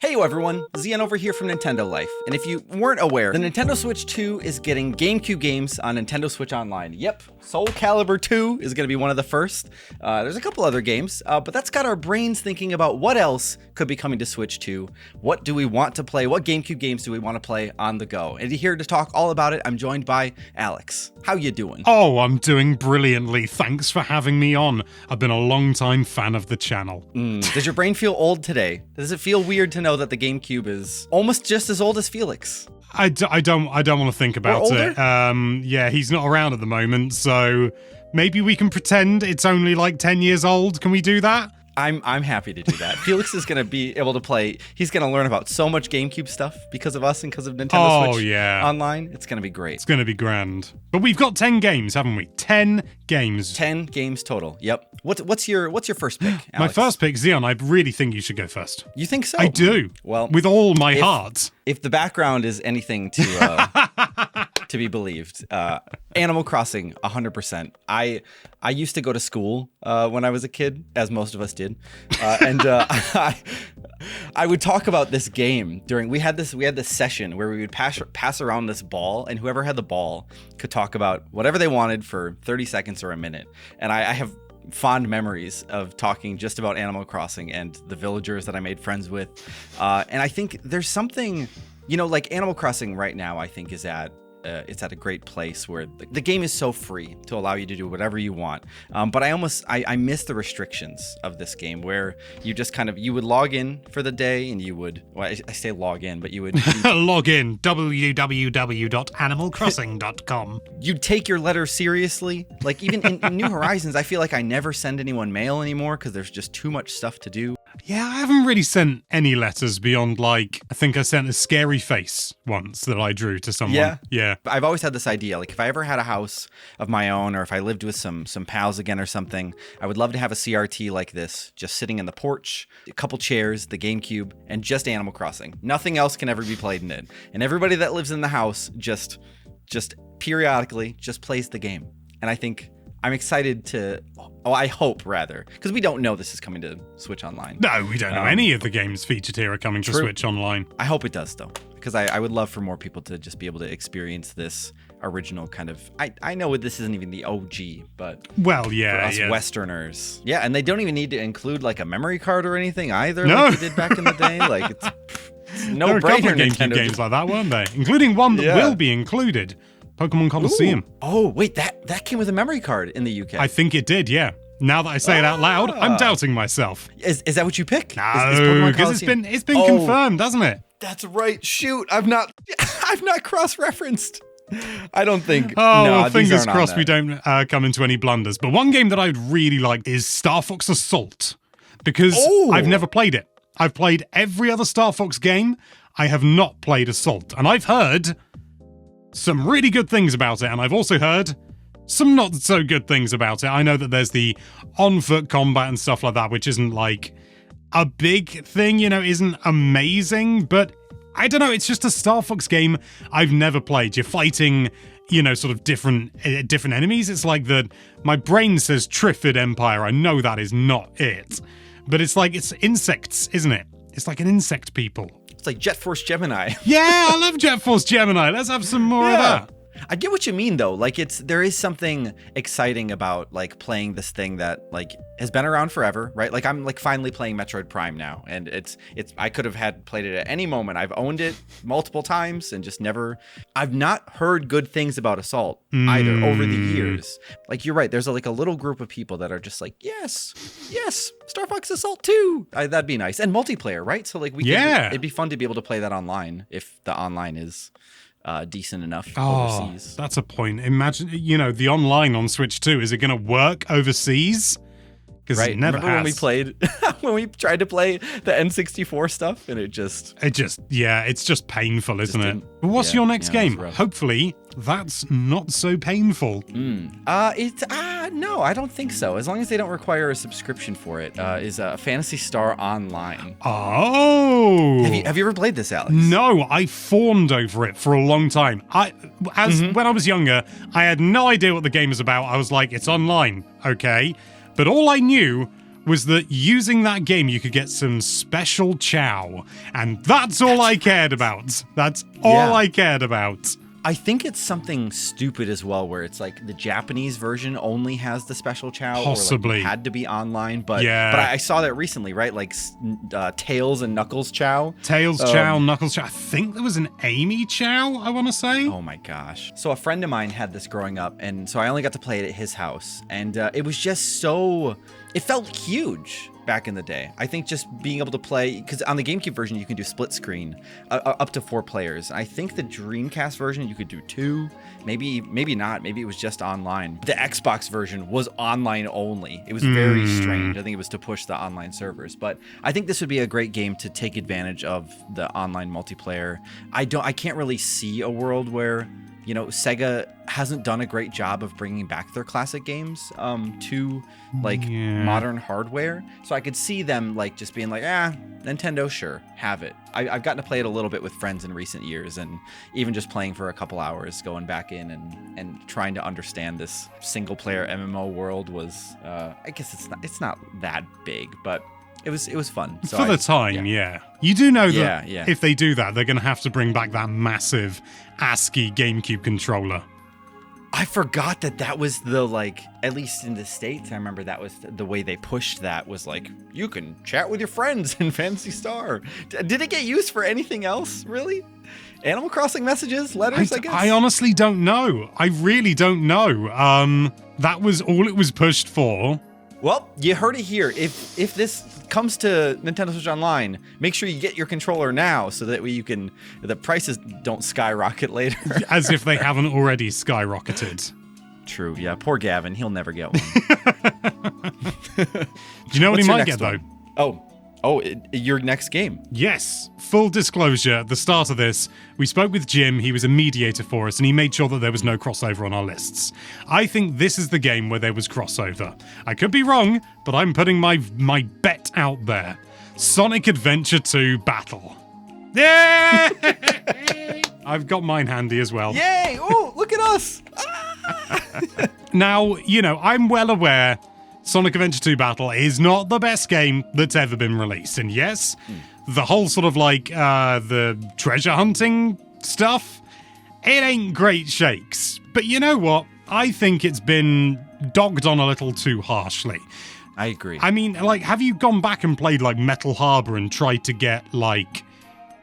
Hey everyone, Zian over here from Nintendo Life, and if you weren't aware, the Nintendo Switch 2 is getting GameCube games on Nintendo Switch Online. Yep, Soul Calibur 2 is going to be one of the first. There's a couple other games, but that's got our brains thinking about what else could be coming to Switch 2. What do we want to play? What GameCube games do we want to play on the go? And here to talk all about it, I'm joined by Alex. How you doing? Oh, I'm doing brilliantly. Thanks for having me on. I've been a long-time fan of the channel. Does your brain feel old today? Does it feel weird to know that the GameCube is almost just as old as Felix? I don't want to think about it. Yeah, he's not around at the moment, so maybe we can pretend it's only like 10 years old. Can we do that? I'm happy to do that. Felix is going to be able to play. He's going to learn about so much GameCube stuff because of us and because of Nintendo Switch Online. It's going to be great. It's going to be grand. But we've got 10 games, haven't we? 10 games. 10 games total. Yep. What's your first pick, Alex? My first pick, Zion, I really think you should go first. You think so? I do. Well, with all my heart. If the background is anything to to be believed, Animal Crossing, 100%. I used to go to school when I was a kid, as most of us did, and I would talk about this game during. We had this session where we would pass around this ball, and whoever had the ball could talk about whatever they wanted for 30 seconds or a minute. And I have fond memories of talking just about Animal Crossing and the villagers that I made friends with. And I think there's something, like Animal Crossing right now, I think is it's at a great place where the game is so free to allow you to do whatever you want. But I miss the restrictions of this game where you just you would log in for the day and you would, I say log in, but you would log in, www.animalcrossing.com. You'd take your letter seriously. Like even in New Horizons, I feel like I never send anyone mail anymore because there's just too much stuff to do. Yeah, I haven't really sent any letters beyond I think I sent a scary face once that I drew to someone. Yeah. I've always had this idea, if I ever had a house of my own or if I lived with some pals again or something, I would love to have a CRT like this, just sitting in the porch, a couple chairs, the GameCube, and just Animal Crossing. Nothing else can ever be played in it. And everybody that lives in the house just periodically just plays the game. And I think I'm excited to, I hope rather, because we don't know this is coming to Switch Online. No, we don't know any of the games featured here are coming to Switch Online. I hope it does though, because I would love for more people to just be able to experience this original kind of, I know this isn't even the OG, but for us Westerners. Yeah, and they don't even need to include a memory card or anything either, like they did back in the day. It's no brainer. There are a couple of GameCube games like that, weren't they? Including one that will be included. Pokemon Coliseum. Ooh. Oh, wait, that came with a memory card in the UK. I think it did, yeah. Now that I say it out loud, I'm doubting myself. Is that what you pick? No, because it's been confirmed, hasn't it? That's right. Shoot, I've not cross-referenced. I don't think. Fingers crossed we don't come into any blunders. But one game that I'd really like is Star Fox Assault, because I've never played it. I've played every other Star Fox game. I have not played Assault, and I've heard some really good things about it, and I've also heard some not so good things about it. I know that there's the on-foot combat and stuff like that, which isn't a big thing, isn't amazing, but I don't know, it's just a Star Fox game I've never played. You're fighting, sort of different enemies. It's like my brain says Trifid Empire. I know that is not it, but it's insects, isn't it? It's like an insect people. It's like Jet Force Gemini. Yeah, I love Jet Force Gemini. Let's have some more of that. I get what you mean though. There is something exciting about playing this thing that has been around forever, right? I'm finally playing Metroid Prime now, and it's I could have played it at any moment. I've owned it multiple times and just never. I've not heard good things about Assault either over the years. You're right. There's a little group of people that are just yes, Star Fox Assault 2. That'd be nice, and multiplayer, right? So it'd be fun to be able to play that online if the online is decent enough overseas. That's a point. Imagine, the online on Switch 2, is it going to work overseas? Because it never Remember has. when we tried to play the N64 stuff, and it's just painful, isn't it? But what's your next game? Hopefully, that's not so painful. No, I don't think so. As long as they don't require a subscription for it, is Phantasy Star Online. Oh! Have you ever played this, Alex? No, I fawned over it for a long time. When I was younger, I had no idea what the game was about. I was like, it's online, okay? But all I knew was that using that game, you could get some special chow. And that's all I cared about. That's all I cared about. I think it's something stupid as well, where it's like the Japanese version only has the special chow. Possibly. Or like had to be online, but I saw that recently, right? Like Tails and Knuckles chow. Tails chow, Knuckles chow. I think there was an Amy chow, I want to say. Oh my gosh. So a friend of mine had this growing up, and so I only got to play it at his house. And it was just so... It felt huge back in the day. I think just being able to play, because on the GameCube version, you can do split screen up to 4 players. I think the Dreamcast version, you could do 2, maybe not. Maybe it was just online. The Xbox version was online only. It was very strange. I think it was to push the online servers, but I think this would be a great game to take advantage of the online multiplayer. I can't really see a world where, you know, Sega hasn't done a great job of bringing back their classic games to like modern hardware. So I could see them like just being like, Nintendo, sure, have it. I've gotten to play it a little bit with friends in recent years, and even just playing for a couple hours, going back in and trying to understand this single player MMO world was, I guess it's not that big, but it was fun. So for the time, You do know that Yeah. if they do that, they're going to have to bring back that massive ASCII GameCube controller. I forgot that was the, like, at least in the States, I remember that was the way they pushed that, was like, you can chat with your friends in Phantasy Star. Did it get used for anything else, really? Animal Crossing messages, letters, I guess? I honestly don't know. I really don't know. That was all it was pushed for. Well, you heard it here. If this comes to Nintendo Switch Online, make sure you get your controller now so that way the prices don't skyrocket later. As if they haven't already skyrocketed. True, yeah. Poor Gavin. He'll never get one. Do you know what he might get, though? Your next game. Yes. Full disclosure, at the start of this, we spoke with Jim, he was a mediator for us, and he made sure that there was no crossover on our lists. I think this is the game where there was crossover. I could be wrong, but I'm putting my bet out there. Sonic Adventure 2 Battle. Yeah! I've got mine handy as well. Yay! Oh, look at us! Now, you know, I'm well aware Sonic Adventure 2 Battle is not the best game that's ever been released. And yes, the whole sort of like the treasure hunting stuff, it ain't great shakes. But you know what? I think it's been dogged on a little too harshly. I agree. I mean, like, have you gone back and played like Metal Harbor and tried to get like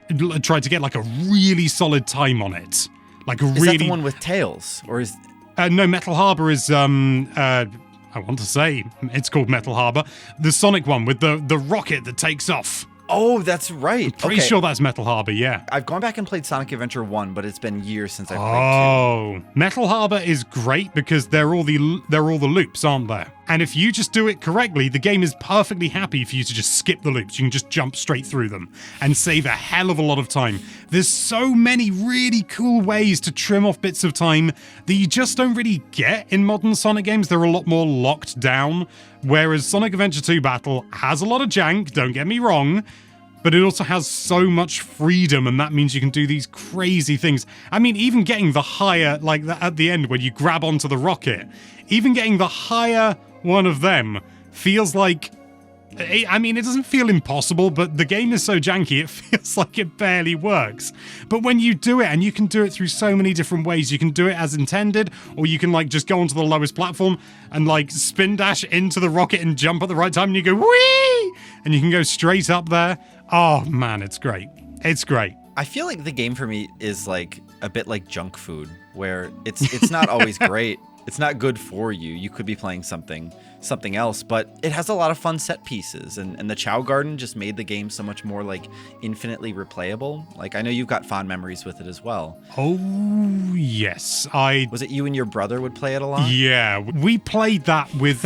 a really solid time on it? Like Is that the one with Tails? Or is... No, Metal Harbor is I want to say it's called Metal Harbor. The Sonic one with the rocket that takes off. Oh, that's right. Pretty sure that's Metal Harbor, yeah. I've gone back and played Sonic Adventure 1, but it's been years since I've played 2. Oh, Metal Harbor is great because they're all the loops, aren't there? And if you just do it correctly, the game is perfectly happy for you to just skip the loops. You can just jump straight through them and save a hell of a lot of time. There's so many really cool ways to trim off bits of time that you just don't really get in modern Sonic games. They're a lot more locked down, whereas Sonic Adventure 2 Battle has a lot of jank, don't get me wrong, but it also has so much freedom, and that means you can do these crazy things. I mean, even getting the higher, like at the end when you grab onto the rocket, even getting the higher one of them feels like... I mean, it doesn't feel impossible, but the game is so janky, it feels like it barely works. But when you do it, and you can do it through so many different ways, you can do it as intended, or you can, like, just go onto the lowest platform and, like, spin dash into the rocket and jump at the right time, and you go, whee! And you can go straight up there. Oh, man, it's great. It's great. I feel like the game for me is, like, a bit like junk food, where it's not always great. It's not good for you. You could be playing something else, but it has a lot of fun set pieces, and the Chow Garden just made the game so much more like infinitely replayable. Like, I know you've got fond memories with it as well. Oh, yes. Was it you and your brother would play it a lot? Yeah, we played that with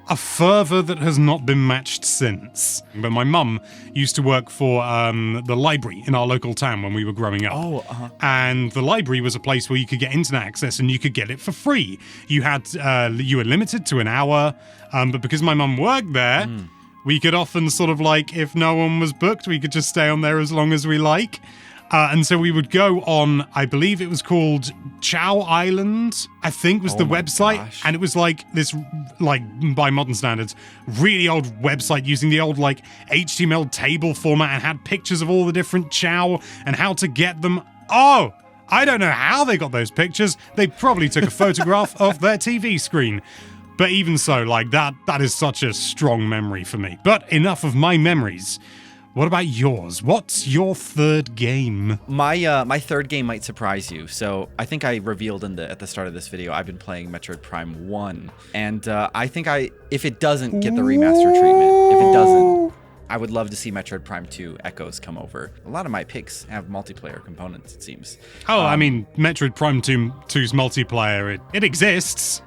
a fervor that has not been matched since. But my mum used to work for the library in our local town when we were growing up. Oh, uh-huh. And the library was a place where you could get internet access and you could get it for free. You were limited to an hour, but because my mum worked there, we could often sort of like, if no one was booked, we could just stay on there as long as we like. And so we would go on, I believe it was called Chow Island, I think was the website. Gosh. And it was like this, like by modern standards, really old website using the old like HTML table format and had pictures of all the different chow and how to get them. Oh, I don't know how they got those pictures. They probably took a photograph of their TV screen. But even so, like that is such a strong memory for me. But enough of my memories. What about yours? What's your third game? My third game might surprise you. So I think I revealed at the start of this video, I've been playing Metroid Prime 1. And I think if it doesn't get the remaster treatment, if it doesn't, I would love to see Metroid Prime 2 Echoes come over. A lot of my picks have multiplayer components, it seems. Oh, I mean, Metroid Prime 2's multiplayer, it exists.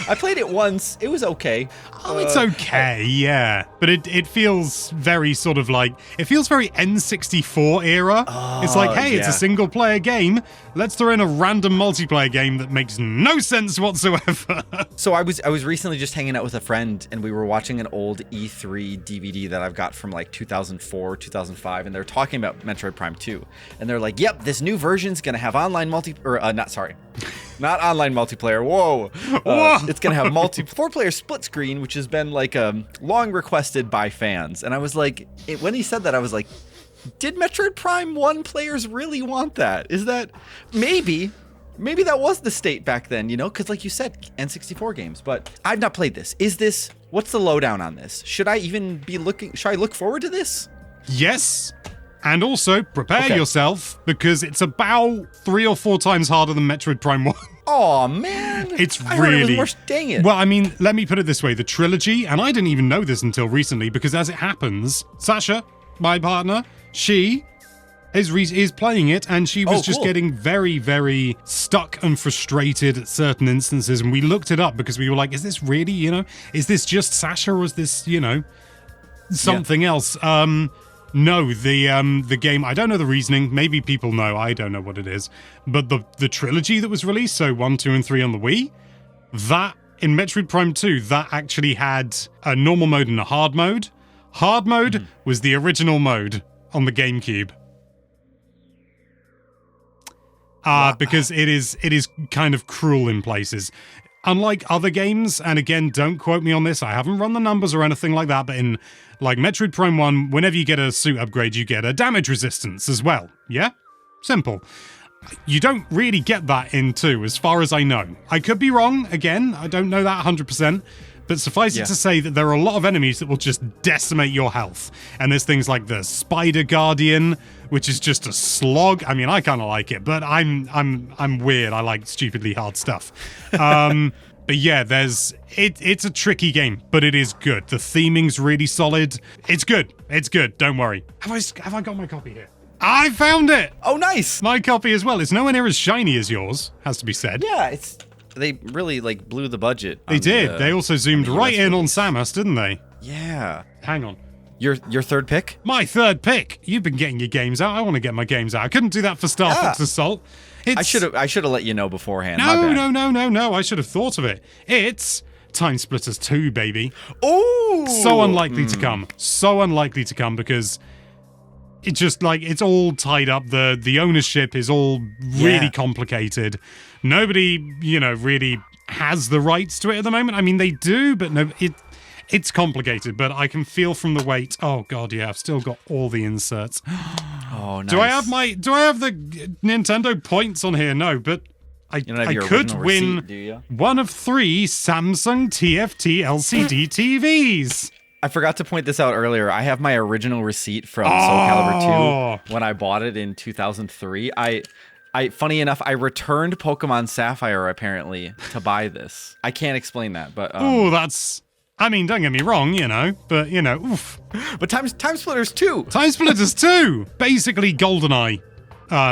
I played it once. It was okay. Oh, it's okay, yeah. But it feels very sort of like, it feels very N64 era. It's like, hey, it's a single player game. Let's throw in a random multiplayer game that makes no sense whatsoever. So I was recently just hanging out with a friend and we were watching an old E3 DVD that I've got from like 2004, 2005, and they're talking about Metroid Prime 2. And they're like, yep, this new version's going to have online not online multiplayer. Whoa. It's going to have 4-player split screen, which has been like long requested by fans. And I was like, when he said that, I was like, did Metroid Prime 1 players really want that? Is that maybe that was the state back then, you know? Because like you said, N64 games, but I've not played this. What's the lowdown on this? Should I look forward to this? Yes. And also, prepare yourself, because it's about 3 or 4 times harder than Metroid Prime 1. Oh man. I heard it was more, dang it. Well, I mean, let me put it this way. The trilogy, and I didn't even know this until recently, because as it happens, Sasha, my partner, she is playing it, and she was just getting very, very stuck and frustrated at certain instances. And we looked it up because we were like, is this really, is this just Sasha, or is this, something else? No, the game, I don't know the reasoning. Maybe people know. I don't know what it is. But the trilogy that was released, so 1, 2, and 3 on the Wii, that, in Metroid Prime 2, that actually had a normal mode and a hard mode. Hard mode was the original mode on the GameCube. Because it is kind of cruel in places. Unlike other games, and again, don't quote me on this, I haven't run the numbers or anything like that, but in like Metroid Prime 1, whenever you get a suit upgrade, you get a damage resistance as well. Yeah? Simple. You don't really get that in 2, as far as I know. I could be wrong, again, I don't know that 100%, but suffice it to say that there are a lot of enemies that will just decimate your health. And there's things like the Spider Guardian, which is just a slog. I mean, I kind of like it, but I'm weird. I like stupidly hard stuff. But yeah, it's a tricky game, but it is good. The theming's really solid. It's good. It's good. Don't worry. Have I got my copy here? I found it. Oh, nice. My copy as well. It's nowhere near as shiny as yours, has to be said. Yeah, they really like blew the budget. They did. They also zoomed right in on Samus, didn't they? Yeah. Hang on. Your third pick? My third pick. You've been getting your games out. I want to get my games out. I couldn't do that for Star Fox Assault. I should have let you know beforehand. No. I should have thought of it. It's Time Splitters 2, baby. Oh, so unlikely to come. So unlikely to come because it's just like it's all tied up. The ownership is all really complicated. Nobody, really has the rights to it at the moment. I mean, they do, but no, it's complicated. But I can feel from the weight. Oh god, yeah, I've still got all the inserts. Oh, nice. Do I have the Nintendo points on here? No, but I could win receipt, one of 3 Samsung TFT LCD TVs. I forgot to point this out earlier. I have my original receipt from Soul Calibur 2 when I bought it in 2003. Funny enough, I returned Pokemon Sapphire apparently to buy this. I can't explain that, but I mean, don't get me wrong, but oof. But Time Splitters 2. Time Splitters 2. Basically GoldenEye.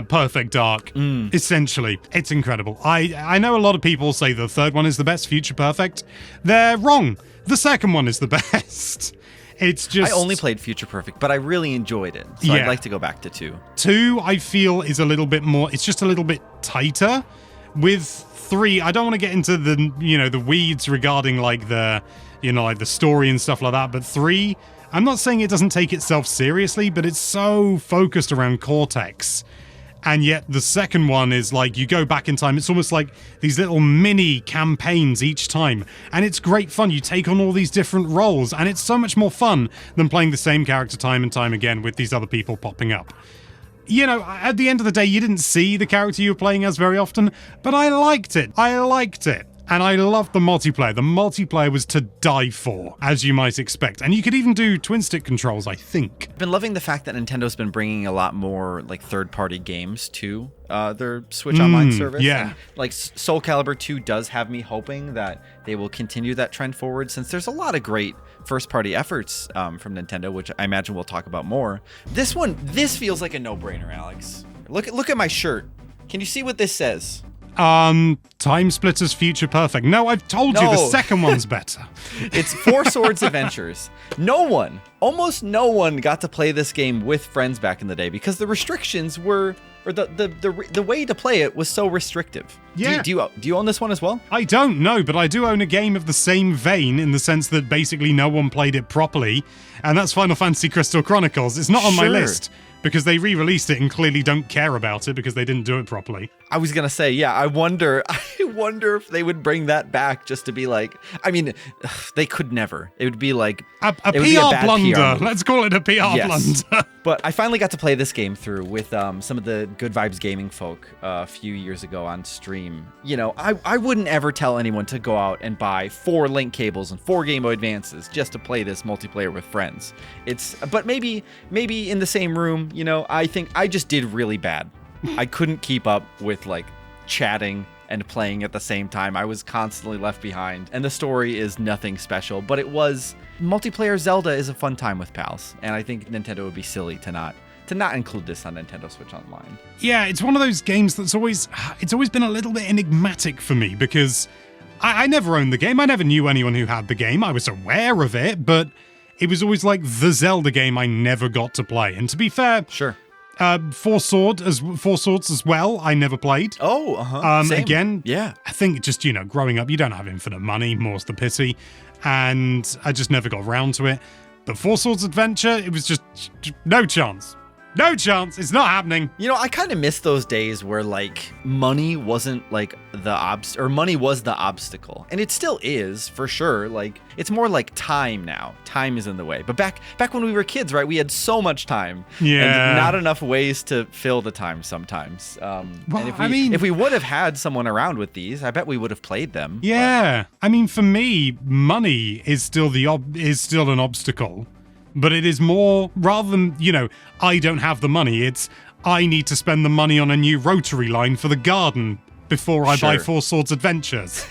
Perfect Dark. Essentially. It's incredible. I know a lot of people say the third one is the best, Future Perfect. They're wrong. The second one is the best. It's just... I only played Future Perfect, but I really enjoyed it. So I'd like to go back to 2. 2, I feel, is a little bit more... It's just a little bit tighter. With 3, I don't want to get into the weeds regarding like the story and stuff like that, but 3, I'm not saying it doesn't take itself seriously, but it's so focused around Cortex And yet the second one is like you go back in time. It's almost like these little mini campaigns each time. And it's great fun. You take on all these different roles. And it's so much more fun than playing the same character time and time again with these other people popping up. You know, at the end of the day, you didn't see the character you were playing as very often. But I liked it. And I loved the multiplayer. The multiplayer was to die for, as you might expect. And you could even do twin-stick controls, I think. I've been loving the fact that Nintendo's been bringing a lot more like third-party games to their Switch Online service. Yeah. And, like Soul Calibur 2 does have me hoping that they will continue that trend forward, since there's a lot of great first-party efforts from Nintendo, which I imagine we'll talk about more. This feels like a no-brainer, Alex. Look at my shirt. Can you see what this says? Time Splitters Future Perfect. No, I've told you the second one's better. It's Four Swords Adventures. Almost no one got to play this game with friends back in the day because the restrictions were, or the way to play it was so restrictive. Yeah. Do you own this one as well? I don't know, but I do own a game of the same vein in the sense that basically no one played it properly, and that's Final Fantasy Crystal Chronicles. It's not on my list, because they re-released it and clearly don't care about it because they didn't do it properly. I was gonna say, yeah, I wonder if they would bring that back just to be like, I mean, they could never. It would be like a PR blunder. Let's call it a PR blunder. But I finally got to play this game through with some of the Good Vibes Gaming folk a few years ago on stream. You know, I wouldn't ever tell anyone to go out and buy 4 link cables and 4 Game Boy Advances just to play this multiplayer with friends. But maybe in the same room, you know, I think I just did really bad. I couldn't keep up with like chatting and playing at the same time. I was constantly left behind, and the story is nothing special, but it was multiplayer. Zelda is a fun time with pals, and I think Nintendo would be silly to not include this on Nintendo Switch Online. Yeah, it's one of those games that's always been a little bit enigmatic for me because I never owned the game. I never knew anyone who had the game. I was aware of it, but it was always like the Zelda game I never got to play. And to be fair, sure. Four Swords as well, I never played. Same. Again, yeah. I think just, you know, growing up, you don't have infinite money, more's the pity. And I just never got around to it. But Four Swords Adventure, it was just no chance. No chance. It's not happening. You know, I kind of miss those days where like money wasn't like money was the obstacle, and it still is for sure. Like it's more like time now. Time is in the way. But back when we were kids, right? We had so much time, and not enough ways to fill the time sometimes. And if we would have had someone around with these, I bet we would have played them. Yeah, but I mean, for me, money is still an obstacle. But it is more, rather than, you know, I don't have the money, it's I need to spend the money on a new rotary line for the garden before I buy Four Swords Adventures.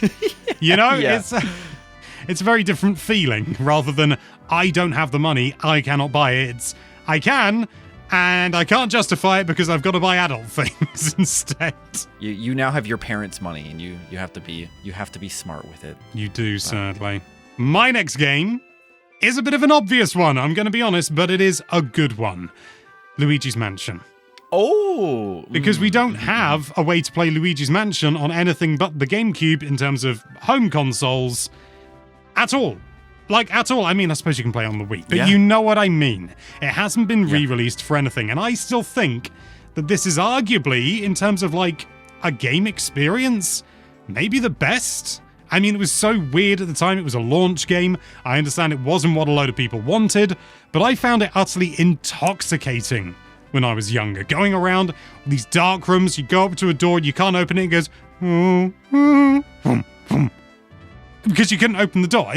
You know, it's a very different feeling rather than I don't have the money, I cannot buy it. It's I can, and I can't justify it because I've got to buy adult things instead. You now have your parents' money, and you have to be smart with it. You do, sadly. My next game is a bit of an obvious one, I'm going to be honest, but it is a good one. Luigi's Mansion. Oh! Because we don't have a way to play Luigi's Mansion on anything but the GameCube in terms of home consoles at all. Like, at all. I mean, I suppose you can play on the Wii, but you know what I mean. It hasn't been re-released for anything, and I still think that this is arguably, in terms of, like, a game experience, maybe the best. I mean, it was so weird at the time. It was a launch game. I understand it wasn't what a load of people wanted, but I found it utterly intoxicating when I was younger. Going around these dark rooms, you go up to a door, you can't open it, it goes, because you couldn't open the door.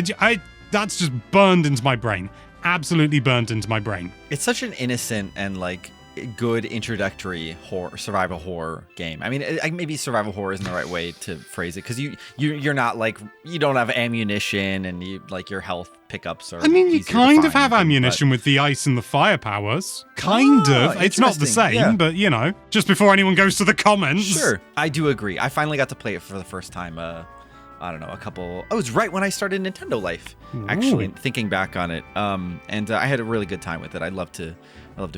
That's just burned into my brain. Absolutely burned into my brain. It's such an innocent and, like, good introductory survival horror game. I mean, maybe survival horror isn't the right way to phrase it, because you're not like, you don't have ammunition, and you like your health pickups are. I mean, you kind of have ammunition with the ice and the fire powers. Kind of. It's not the same, but you know, just before anyone goes to the comments. Sure, I do agree. I finally got to play it for the first time. I don't know, it was right when I started Nintendo life, actually, thinking back on it. And I had a really good time with it. I'd love to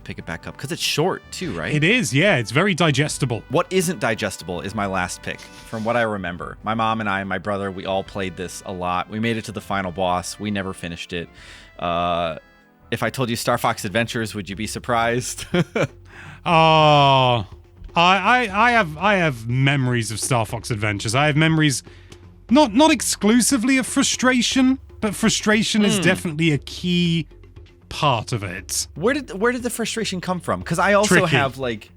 pick it back up because it's short too, right? It is, yeah. It's very digestible. What isn't digestible is my last pick. From what I remember, my mom and I and my brother, we all played this a lot. We made it to the final boss. We never finished it. If I told you Star Fox Adventures, would you be surprised? Oh, I have memories of Star Fox Adventures. I have memories, not exclusively of frustration, but frustration is definitely a key part of it. Where did the frustration come from? Because I also Tricky. have like,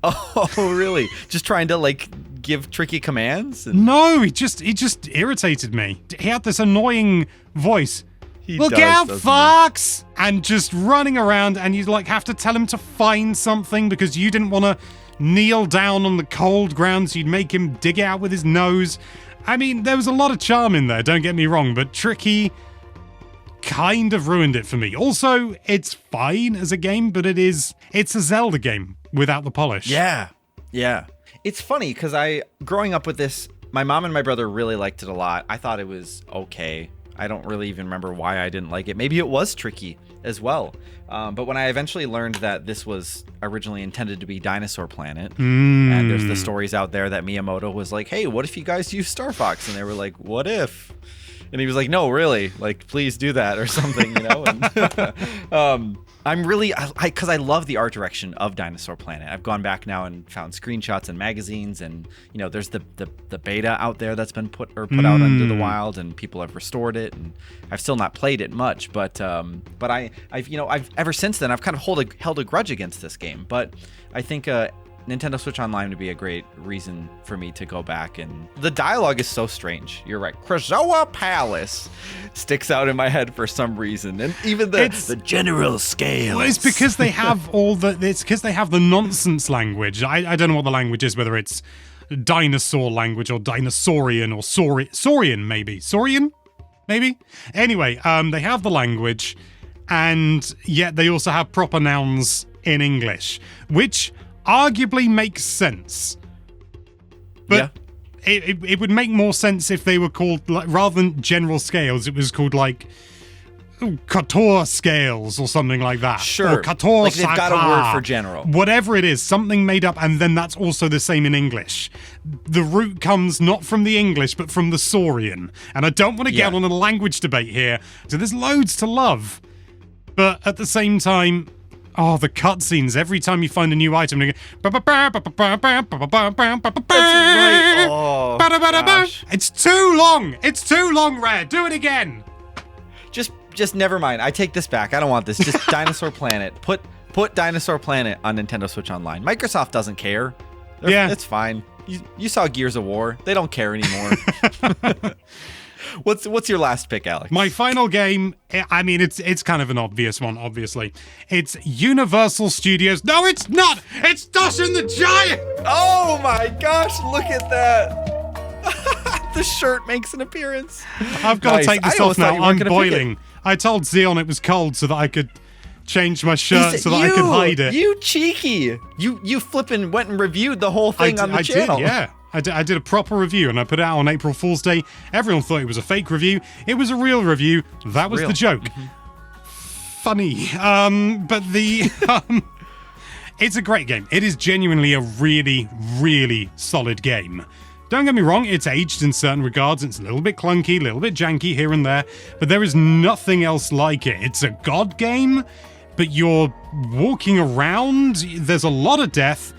oh really? Just trying to like give tricky commands? No, he just irritated me. He had this annoying voice. Look out, Fox! And just running around, and you'd like have to tell him to find something because you didn't want to kneel down on the cold ground, so you'd make him dig it out with his nose. I mean, there was a lot of charm in there, don't get me wrong, but Tricky kind of ruined it for me. Also, it's fine as a game, but it's a Zelda game without the polish. Yeah. It's funny because growing up with this, my mom and my brother really liked it a lot. I thought it was okay. I don't really even remember why I didn't like it. Maybe it was tricky as well. But when I eventually learned that this was originally intended to be Dinosaur Planet, and there's the stories out there that Miyamoto was like, hey, what if you guys use Star Fox? And they were like, what if? And he was like, no, really, like, please do that or something, you know? And, I'm really, because I love the art direction of Dinosaur Planet. I've gone back now and found screenshots and magazines, and you know, there's the beta out there that's been put out into the wild, and people have restored it, and I've still not played it much, but I've ever since then I've kind of held a grudge against this game, but I think Nintendo Switch Online would be a great reason for me to go back. And the dialogue is so strange. You're right. Krazoa Palace sticks out in my head for some reason. And even the general scale. Well, it's because they have the nonsense language. I don't know what the language is, whether it's dinosaur language or dinosaurian or Saurian maybe. Saurian? Maybe? Anyway, they have the language, and yet they also have proper nouns in English, which arguably makes sense, but it would make more sense if they were called, like, rather than general scales, it was called like Kotor scales or something like that. Sure, or Kotor like they've got a word for general. Whatever it is, something made up, and then that's also the same in English. The root comes not from the English, but from the Saurian. And I don't want to get on a language debate here, so there's loads to love. But at the same time, oh, the cutscenes. Every time you find a new item, they go, That's right. Oh, gosh. It's too long. It's too long, Rare. Do it again. Just never mind. I take this back. I don't want this. Just Dinosaur Planet. Put Dinosaur Planet on Nintendo Switch Online. Microsoft doesn't care. It's fine. You saw Gears of War. They don't care anymore. What's your last pick, Alex? My final game, I mean, it's kind of an obvious one, obviously. It's Universal Studios. No, it's not! It's Dustin the Giant! Oh my gosh, look at that! The shirt makes an appearance. I've got to take this off now. I'm boiling. I told Xeon it was cold so that I could change my shirt so that I could hide it. You cheeky! You flippin' went and reviewed the whole thing on the channel. I did, yeah. I did a proper review, and I put it out on April Fool's Day. Everyone thought it was a fake review. It was a real review. That was the joke. Funny. But it's a great game. It is genuinely a really, really solid game. Don't get me wrong, it's aged in certain regards. It's a little bit clunky, a little bit janky here and there, but there is nothing else like it. It's a god game, but you're walking around. There's a lot of death.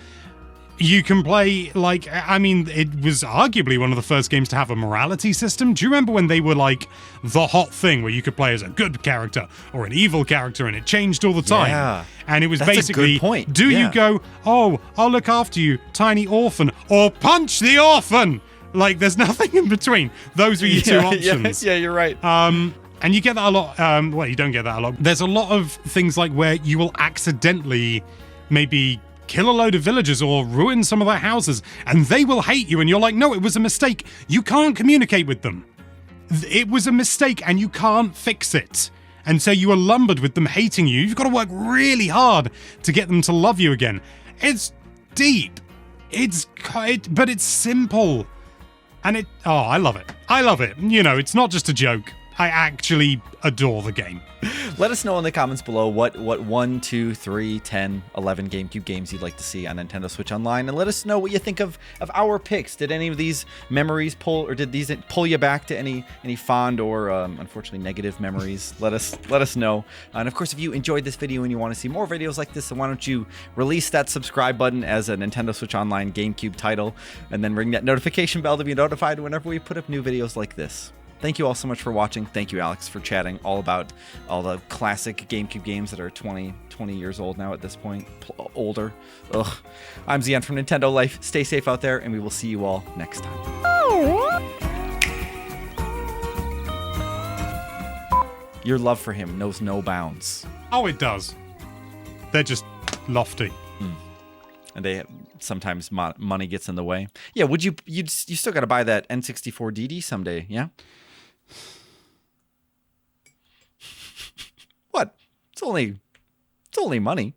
You can play, like, I mean, it was arguably one of the first games to have a morality system. Do you remember when they were, like, the hot thing where you could play as a good character or an evil character, and it changed all the time? Yeah. And it was That's basically, a good point. You go, oh, I'll look after you, tiny orphan, or punch the orphan? Like, there's nothing in between. Those were your two options. Yeah, you're right. And you get that a lot. Well, you don't get that a lot. There's a lot of things like where you will accidentally maybe kill a load of villagers or ruin some of their houses, and they will hate you, and you're like, no, it was a mistake. You can't communicate with them. It was a mistake, and you can't fix it. And so you are lumbered with them hating you. You've got to work really hard to get them to love you again. It's deep. But it's simple. And I love it. I love it. You know, it's not just a joke. I actually adore the game. Let us know in the comments below what 1, 2, 3, 10, 11 GameCube games you'd like to see on Nintendo Switch Online, and let us know what you think of our picks. Did any of these memories did these pull you back to any fond or unfortunately negative memories? Let us know. And of course, if you enjoyed this video and you want to see more videos like this, then why don't you release that subscribe button as a Nintendo Switch Online GameCube title, and then ring that notification bell to be notified whenever we put up new videos like this. Thank you all so much for watching. Thank you, Alex, for chatting all about all the classic GameCube games that are 20 years old now at this point. Older. Ugh. I'm Zian from Nintendo Life. Stay safe out there, and we will see you all next time. Your love for him knows no bounds. Oh, it does. They're just lofty. And they sometimes money gets in the way. Yeah, you still got to buy that N64 DD someday, yeah? What? It's only money.